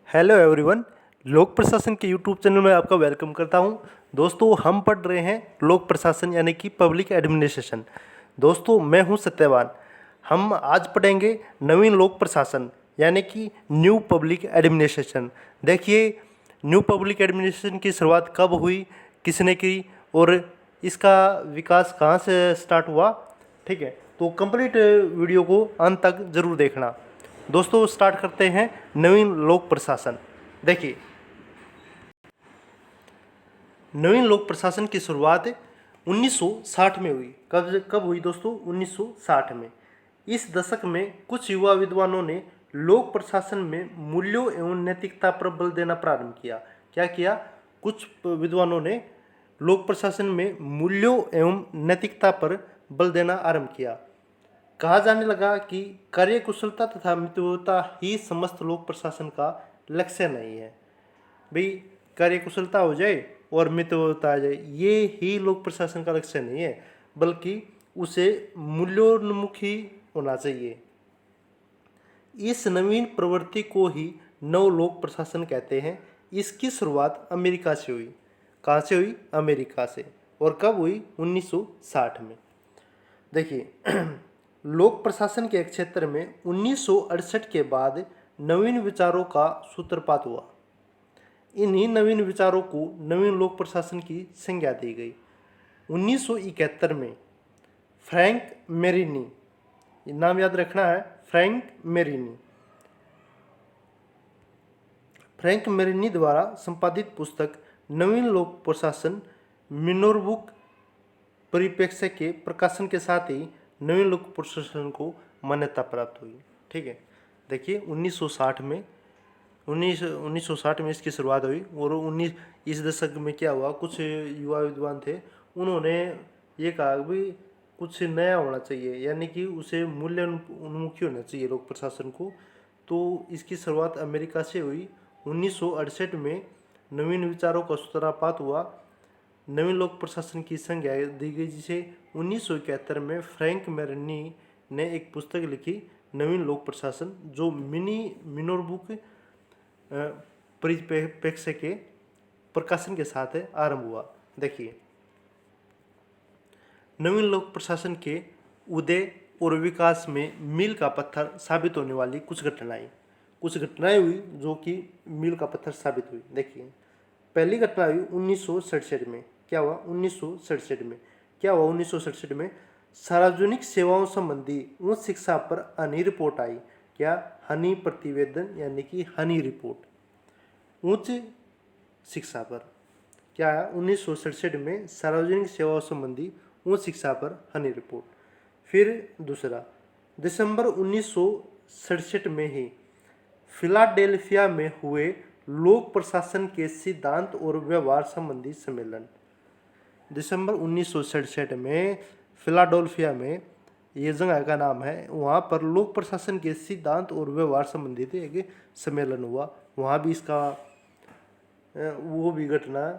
Hello everyone. लोक प्रशासन के यूट्यूब चैनल में आपका वेलकम करता हूं। दोस्तों, हम पढ़ रहे हैं लोक प्रशासन यानी कि पब्लिक एडमिनिस्ट्रेशन। दोस्तों, मैं हूं सत्यवान। हम आज पढ़ेंगे नवीन लोक प्रशासन यानी कि न्यू पब्लिक एडमिनिस्ट्रेशन। देखिए, न्यू पब्लिक एडमिनिस्ट्रेशन की शुरुआत कब हुई, किसने की और इसका विकास कहाँ से स्टार्ट हुआ। ठीक है, तो कंप्लीट वीडियो को अंत तक जरूर देखना। दोस्तों, स्टार्ट करते हैं नवीन लोक प्रशासन। देखिए, नवीन लोक प्रशासन की शुरुआत 1960 में हुई। कब हुई दोस्तों? 1960 में। इस दशक में कुछ युवा विद्वानों ने लोक प्रशासन में मूल्यों एवं नैतिकता पर बल देना प्रारंभ किया। क्या किया? कुछ विद्वानों ने लोक प्रशासन में मूल्यों एवं नैतिकता पर बल देना आरंभ किया। कहा जाने लगा कि कार्यकुशलता तथा मितव्ययिता ही समस्त लोक प्रशासन का लक्ष्य नहीं है। भाई, कार्यकुशलता हो जाए और मितव्ययिता आ जाए, ये ही लोक प्रशासन का लक्ष्य नहीं है, बल्कि उसे मूल्योन्मुखी होना चाहिए। इस नवीन प्रवृत्ति को ही नव लोक प्रशासन कहते हैं। इसकी शुरुआत अमेरिका से हुई। कहाँ से हुई? अमेरिका से। और कब हुई? 1960 में। देखिए, लोक प्रशासन के क्षेत्र में 1968 के बाद नवीन विचारों का सूत्रपात हुआ। इन्हीं नवीन विचारों को नवीन लोक प्रशासन की संज्ञा दी गई। 1971 में फ्रैंक मेरिनी, नाम याद रखना है, फ्रैंक मेरिनी द्वारा संपादित पुस्तक नवीन लोक प्रशासन मिनोरबुक परिप्रेक्ष्य के प्रकाशन के साथ ही नवीन लोक प्रशासन को मान्यता प्राप्त हुई। ठीक है, देखिए 1960 में इसकी शुरुआत हुई और इस दशक में क्या हुआ, कुछ युवा विद्वान थे, उन्होंने ये कहा कि कुछ नया होना चाहिए, यानी कि उसे मूल्य उन्मुखी होना चाहिए लोक प्रशासन को। तो इसकी शुरुआत अमेरिका से हुई। 1968 में नवीन विचारों का सूत्रपात हुआ, नवीन लोक प्रशासन की संज्ञा दी गई, जिसे 1971 में फ्रैंक मेरिनी ने एक पुस्तक लिखी, नवीन लोक प्रशासन, जो मिनोरबुक परिप्रेक्ष्य के प्रकाशन के साथ आरंभ हुआ। देखिए, नवीन लोक प्रशासन के उदय और विकास में मील का पत्थर साबित होने वाली कुछ घटनाएं हुई जो कि मील का पत्थर साबित हुई। देखिए, पहली घटना हुई 1967 में। क्या हुआ? 1967 में सार्वजनिक सेवाओं संबंधी उच्च शिक्षा पर हनी रिपोर्ट आई। क्या? हनी प्रतिवेदन, यानी कि हनी रिपोर्ट उच्च शिक्षा पर। क्या है? 1967 में सार्वजनिक सेवाओं संबंधी उच्च शिक्षा पर हनी रिपोर्ट। फिर दूसरा, दिसंबर 1967 में ही फिलाडेल्फिया में हुए लोक प्रशासन के सिद्धांत और व्यवहार संबंधी सम्मेलन। दिसंबर 1967 में फिलाडेल्फिया में, ये जगह का नाम है, वहाँ पर लोक प्रशासन के सिद्धांत और व्यवहार संबंधित एक सम्मेलन हुआ। वहाँ भी इसका वो भी घटना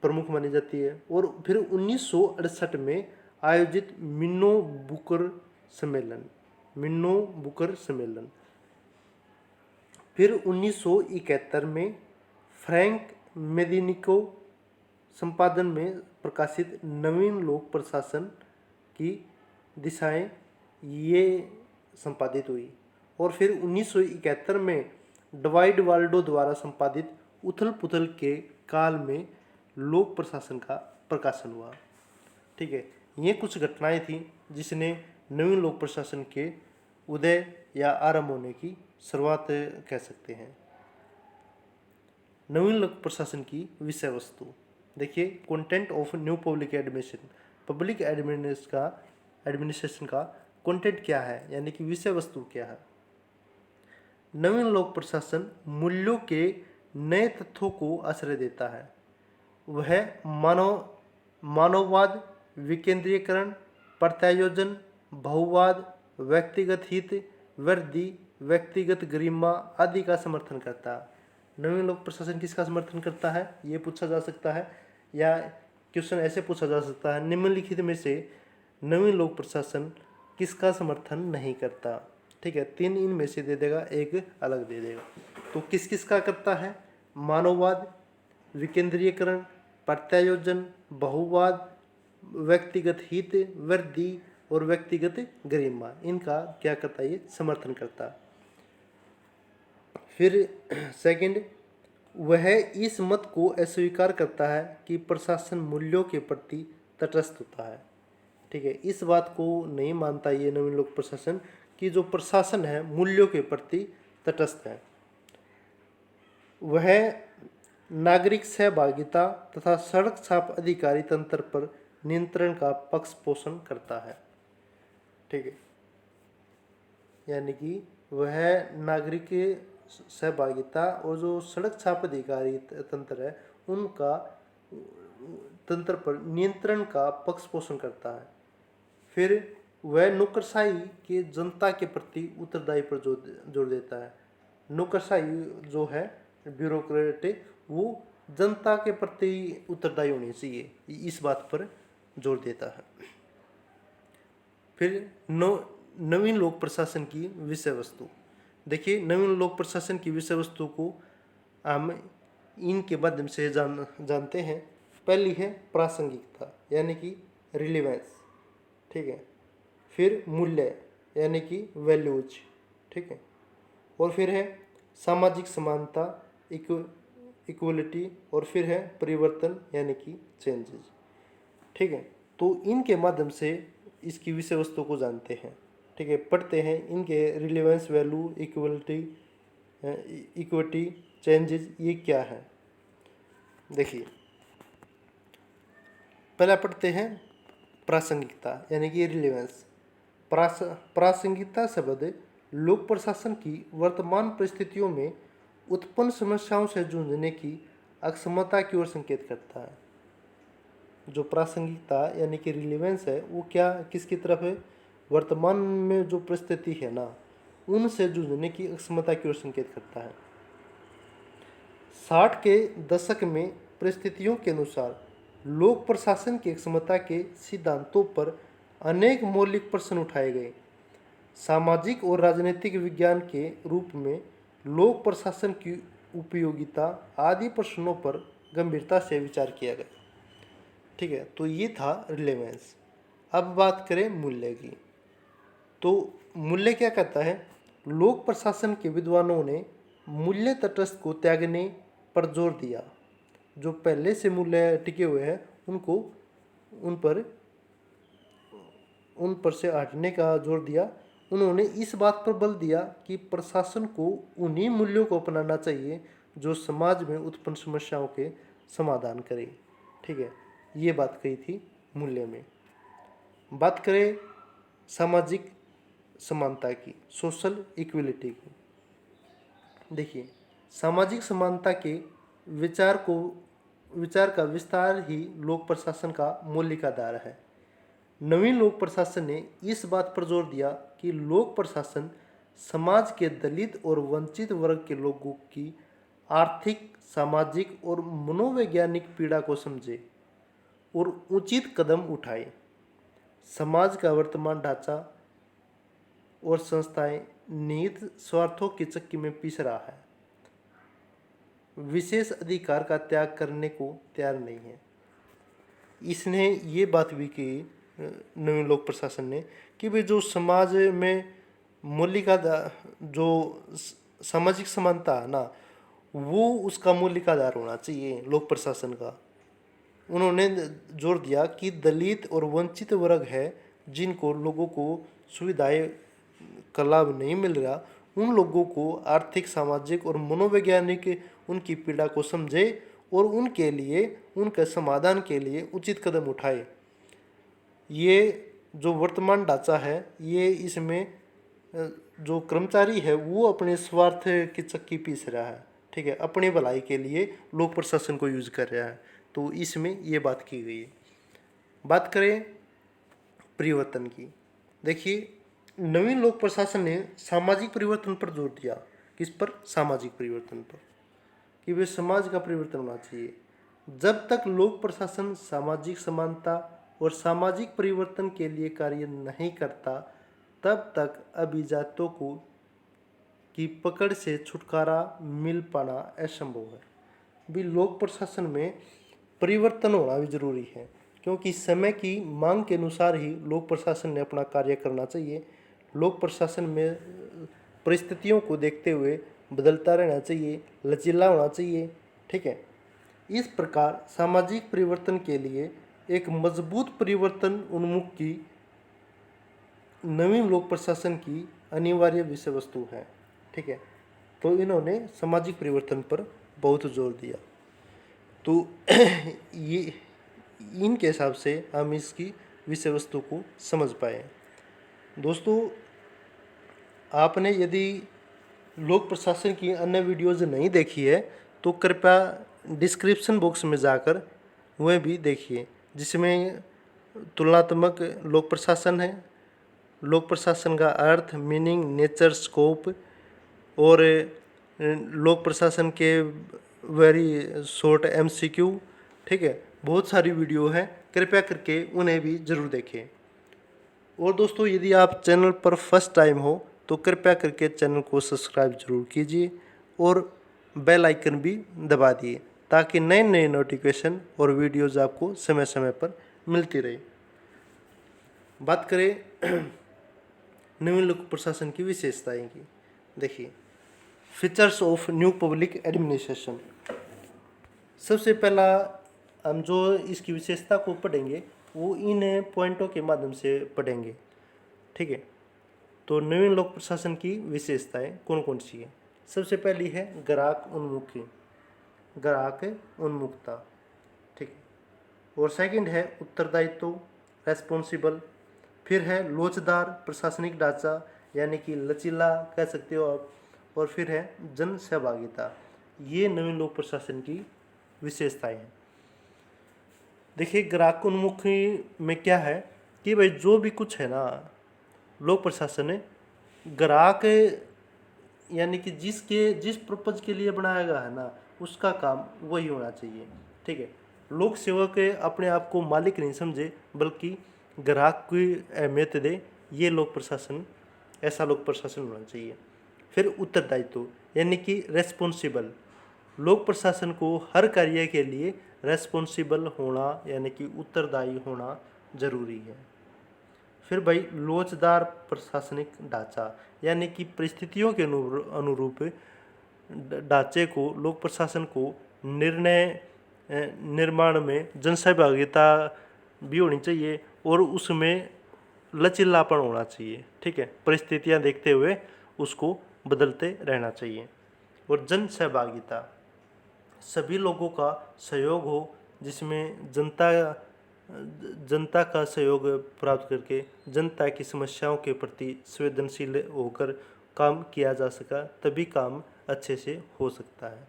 प्रमुख मानी जाती है। और फिर 1968 में आयोजित मिनो बुकर सम्मेलन। फिर 1971 में फ्रैंक मेदिनिको संपादन में प्रकाशित नवीन लोक प्रशासन की दिशाएं, ये संपादित हुई। और फिर 1971 में डवाइड वाल्डो द्वारा संपादित उथल पुथल के काल में लोक प्रशासन का प्रकाशन हुआ। ठीक है, ये कुछ घटनाएं थी जिसने नवीन लोक प्रशासन के उदय या आरंभ होने की शुरुआत कह सकते हैं। नवीन लोक प्रशासन की विषय वस्तु। देखिए, content of new public administration का कंटेंट क्या है, यानी कि विषय वस्तु क्या है। नवीन लोक प्रशासन मूल्यों के नए तत्वों को आश्रय देता है। वह मानववाद, विकेंद्रीकरण, प्रत्यायोजन, बहुवाद, व्यक्तिगत हित, वृद्धि, व्यक्तिगत गरिमा आदि का समर्थन करता है। नवीन लोक प्रशासन किसका समर्थन करता है, ये पूछा जा सकता है, या क्वेश्चन ऐसे पूछा जा सकता है, निम्नलिखित में से नवीन लोक प्रशासन किसका समर्थन नहीं करता। ठीक है, 3 इनमें से दे देगा, एक अलग दे देगा। तो किस किस का करता है? मानववाद, विकेंद्रीयकरण, प्रत्यायोजन, बहुवाद, व्यक्तिगत हित, वृद्धि और व्यक्तिगत गरिमा, इनका क्या करता है? ये समर्थन करता है। फिर सेकंड, वह इस मत को अस्वीकार करता है कि प्रशासन मूल्यों के प्रति तटस्थ होता है। ठीक है, इस बात को नहीं मानता ये नवीन लोक प्रशासन कि जो प्रशासन है मूल्यों के प्रति तटस्थ है। वह नागरिक सहभागिता तथा सड़क छाप अधिकारी तंत्र पर नियंत्रण का पक्ष पोषण करता है। ठीक है, यानी कि वह नागरिक सहभागिता और जो सड़क छाप अधिकारी तंत्र है उनका तंत्र पर नियंत्रण का पक्ष पोषण करता है। फिर वह नौकरशाही के जनता के प्रति उत्तरदायी पर जोर देता है। नौकरशाही जो है ब्यूरोक्रेट, वो जनता के प्रति उत्तरदायी होनी चाहिए, इस बात पर जोर देता है। फिर नवीन लोक प्रशासन की विषय वस्तु। देखिए, नवीन लोक प्रशासन की विषय वस्तु को हम इनके माध्यम से जानते हैं। पहली है प्रासंगिकता, यानी कि रिलेवेंस। ठीक है, फिर मूल्य यानी कि वैल्यूज। ठीक है, और फिर है सामाजिक समानता, इक्वलिटी, और फिर है परिवर्तन यानी कि चेंजेस। ठीक है, तो इनके माध्यम से इसकी विषय वस्तु को जानते हैं। ठीक है, पढ़ते हैं इनके रिलेवेंस, वैल्यू, इक्विटी, चेंजेस, ये क्या है। देखिए, पहला पढ़ते हैं प्रासंगिकता यानी कि रिलेवेंस। प्रासंगिकता शब्द लोक प्रशासन की वर्तमान परिस्थितियों में उत्पन्न समस्याओं से जूझने की अक्षमता की ओर संकेत करता है। जो प्रासंगिकता यानी कि रिलेवेंस है वो क्या किसकी तरफ है? वर्तमान में जो परिस्थिति है ना, उनसे जूझने की अक्षमता की ओर संकेत करता है। 60 के दशक में परिस्थितियों के अनुसार लोक प्रशासन की क्षमता के सिद्धांतों पर अनेक मौलिक प्रश्न उठाए गए। सामाजिक और राजनीतिक विज्ञान के रूप में लोक प्रशासन की उपयोगिता आदि प्रश्नों पर गंभीरता से विचार किया गया। ठीक है, तो ये था रिलेवेंस। अब बात करें मूल्य की, तो मूल्य क्या कहता है? लोक प्रशासन के विद्वानों ने मूल्य तटस्थ को त्यागने पर जोर दिया। जो पहले से मूल्य टिके हुए हैं उनको उन पर से हटने का जोर दिया। उन्होंने इस बात पर बल दिया कि प्रशासन को उन्हीं मूल्यों को अपनाना चाहिए जो समाज में उत्पन्न समस्याओं के समाधान करें। ठीक है, ये बात कही थी मूल्य में। बात करें सामाजिक समानता की, सोशल इक्विलिटी की। देखिए, सामाजिक समानता के विचार का विस्तार ही लोक प्रशासन का मौलिक आधार है। नवीन लोक प्रशासन ने इस बात पर जोर दिया कि लोक प्रशासन समाज के दलित और वंचित वर्ग के लोगों की आर्थिक, सामाजिक और मनोवैज्ञानिक पीड़ा को समझे और उचित कदम उठाए। समाज का वर्तमान ढांचा और संस्थाएं निहित स्वार्थों की चक्की में पिस रहा है, विशेष अधिकार का त्याग करने को तैयार नहीं है। इसने ये बात भी की नवीन लोक प्रशासन ने कि भाई जो समाज में मौलिक जो सामाजिक समानता है ना, वो उसका मौलिक आधार होना चाहिए लोक प्रशासन का। उन्होंने जोर दिया कि दलित और वंचित वर्ग है जिनको लोगों को सुविधाएं का लाभ नहीं मिल रहा, उन लोगों को आर्थिक, सामाजिक और मनोवैज्ञानिक उनकी पीड़ा को समझे और उनके लिए, उनके समाधान के लिए उचित कदम उठाए। ये जो वर्तमान ढांचा है, ये इसमें जो कर्मचारी है वो अपने स्वार्थ की चक्की पीस रहा है। ठीक है, अपनी भलाई के लिए लोक प्रशासन को यूज कर रहा है, तो इसमें ये बात की गई है। बात करें परिवर्तन की। देखिए, नवीन लोक प्रशासन ने सामाजिक परिवर्तन पर जोर दिया। किस पर? सामाजिक परिवर्तन पर, कि वे समाज का परिवर्तन होना चाहिए। जब तक लोक प्रशासन सामाजिक समानता और सामाजिक परिवर्तन के लिए कार्य नहीं करता, तब तक अभिजातों को की पकड़ से छुटकारा मिल पाना असंभव है। भी लोक प्रशासन में परिवर्तन होना भी जरूरी है, क्योंकि समय की मांग के अनुसार ही लोक प्रशासन ने अपना कार्य करना चाहिए। लोक प्रशासन में परिस्थितियों को देखते हुए बदलता रहना चाहिए, लचीला होना चाहिए। ठीक है, इस प्रकार सामाजिक परिवर्तन के लिए एक मजबूत परिवर्तन उन्मुख की नवीन लोक प्रशासन की अनिवार्य विषय वस्तु है। ठीक है, तो इन्होंने सामाजिक परिवर्तन पर बहुत जोर दिया। तो ये इनके हिसाब से हम इसकी विषय वस्तु को समझ पाए। दोस्तों, आपने यदि लोक प्रशासन की अन्य वीडियोज़ नहीं देखी है तो कृपया डिस्क्रिप्शन बॉक्स में जाकर वह भी देखिए, जिसमें तुलनात्मक लोक प्रशासन है, लोक प्रशासन का अर्थ, मीनिंग, नेचर, स्कोप और लोक प्रशासन के वेरी शॉर्ट MCQ। ठीक है, बहुत सारी वीडियो है, कृपया करके उन्हें भी ज़रूर देखें। और दोस्तों, यदि आप चैनल पर फर्स्ट टाइम हो तो कृपया करके चैनल को सब्सक्राइब जरूर कीजिए और बेल आइकन भी दबा दिए, ताकि नए नए नोटिफिकेशन और वीडियोज़ आपको समय समय पर मिलती रहे। बात करें नवीन लोक प्रशासन की विशेषताएं की। देखिए, features of new public administration. सबसे पहला हम जो इसकी विशेषता को पढ़ेंगे वो इन पॉइंटों के माध्यम से पढ़ेंगे। ठीक है, तो नवीन लोक प्रशासन की विशेषताएं कौन कौन सी है। सबसे पहली है ग्राहक उन्मुखी, ग्राहक उन्मुखता। ठीक है, और सेकंड है उत्तरदायित्व, रेस्पॉन्सिबल। फिर है लोचदार प्रशासनिक ढांचा, यानी कि लचीला कह सकते हो आप। और फिर है जन सहभागिता। ये नवीन लोक प्रशासन की विशेषताएं हैं। देखिए, ग्राहक उन्मुखी में क्या है कि भाई जो भी कुछ है ना, लोक प्रशासन है ग्राहक, यानी कि जिस पर्पज के लिए बनाया गया है ना, उसका काम वही होना चाहिए। ठीक है, लोक सेवक अपने आप को मालिक नहीं समझे, बल्कि ग्राहक की अहमियत दे। ये लोक प्रशासन, ऐसा लोक प्रशासन होना चाहिए। फिर उत्तरदायित्व, यानी कि रेस्पॉन्सिबल। लोक प्रशासन को हर कार्य के लिए रेस्पॉन्सिबल होना, यानी कि उत्तरदायी होना जरूरी है। फिर भाई लोचदार प्रशासनिक ढांचा, यानी कि परिस्थितियों के अनुरूप ढांचे को, लोक प्रशासन को निर्णय निर्माण में जनसहभागिता भी होनी चाहिए और उसमें लचीलापन होना चाहिए। ठीक है, परिस्थितियां देखते हुए उसको बदलते रहना चाहिए। और जन सहभागिता, सभी लोगों का सहयोग हो, जिसमें जनता का सहयोग प्राप्त करके जनता की समस्याओं के प्रति संवेदनशील होकर काम किया जा सका, तभी काम अच्छे से हो सकता है।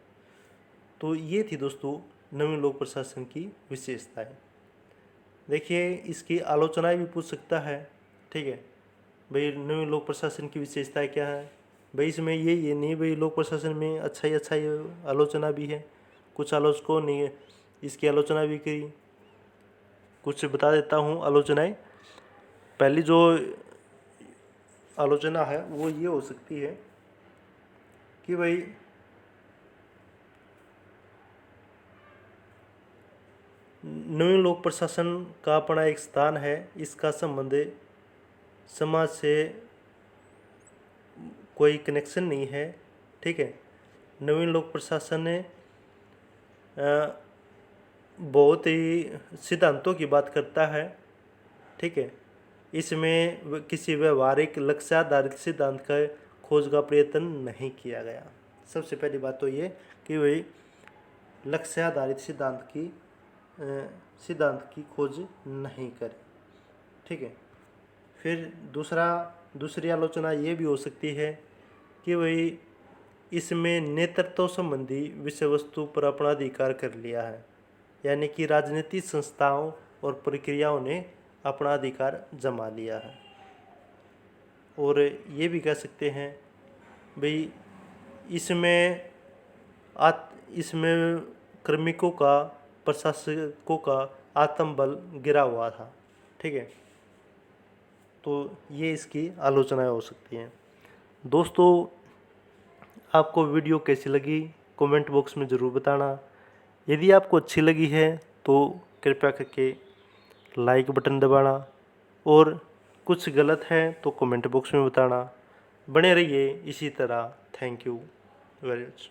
तो ये थी दोस्तों नवीन लोक प्रशासन की विशेषताएं। देखिए, इसकी आलोचनाएं भी पूछ सकता है। ठीक है, भाई नवीन लोक प्रशासन की विशेषताएं क्या है। भाई इसमें ये नहीं भाई लोक प्रशासन में अच्छा ही आलोचना भी है। कुछ आलोचकों ने इसकी आलोचना भी करी। कुछ बता देता हूँ आलोचनाएं। पहली जो आलोचना है वो ये हो सकती है कि भाई नवीन लोक प्रशासन का अपना एक स्थान है, इसका संबंध समाज से कोई कनेक्शन नहीं है। ठीक है, नवीन लोक प्रशासन ने बहुत ही सिद्धांतों की बात करता है। ठीक है, इसमें किसी व्यवहारिक लक्ष्याधारित सिद्धांत का खोज का प्रयत्न नहीं किया गया। सबसे पहली बात तो ये कि वही लक्ष्याधारित सिद्धांत की खोज नहीं करें। ठीक है, फिर दूसरी आलोचना ये भी हो सकती है कि वही इसमें नेतृत्व संबंधी विषय वस्तु पर अपना अधिकार कर लिया है, यानी कि राजनीतिक संस्थाओं और प्रक्रियाओं ने अपना अधिकार जमा लिया है। और ये भी कह सकते हैं भाई इसमें कार्मिकों का, प्रशासकों का आत्मबल गिरा हुआ था। ठीक है, तो ये इसकी आलोचनाएं हो सकती हैं। दोस्तों, आपको वीडियो कैसी लगी कमेंट बॉक्स में ज़रूर बताना। यदि आपको अच्छी लगी है तो कृपया करके लाइक बटन दबाना, और कुछ गलत है तो कमेंट बॉक्स में बताना। बने रहिए इसी तरह। Thank you very much.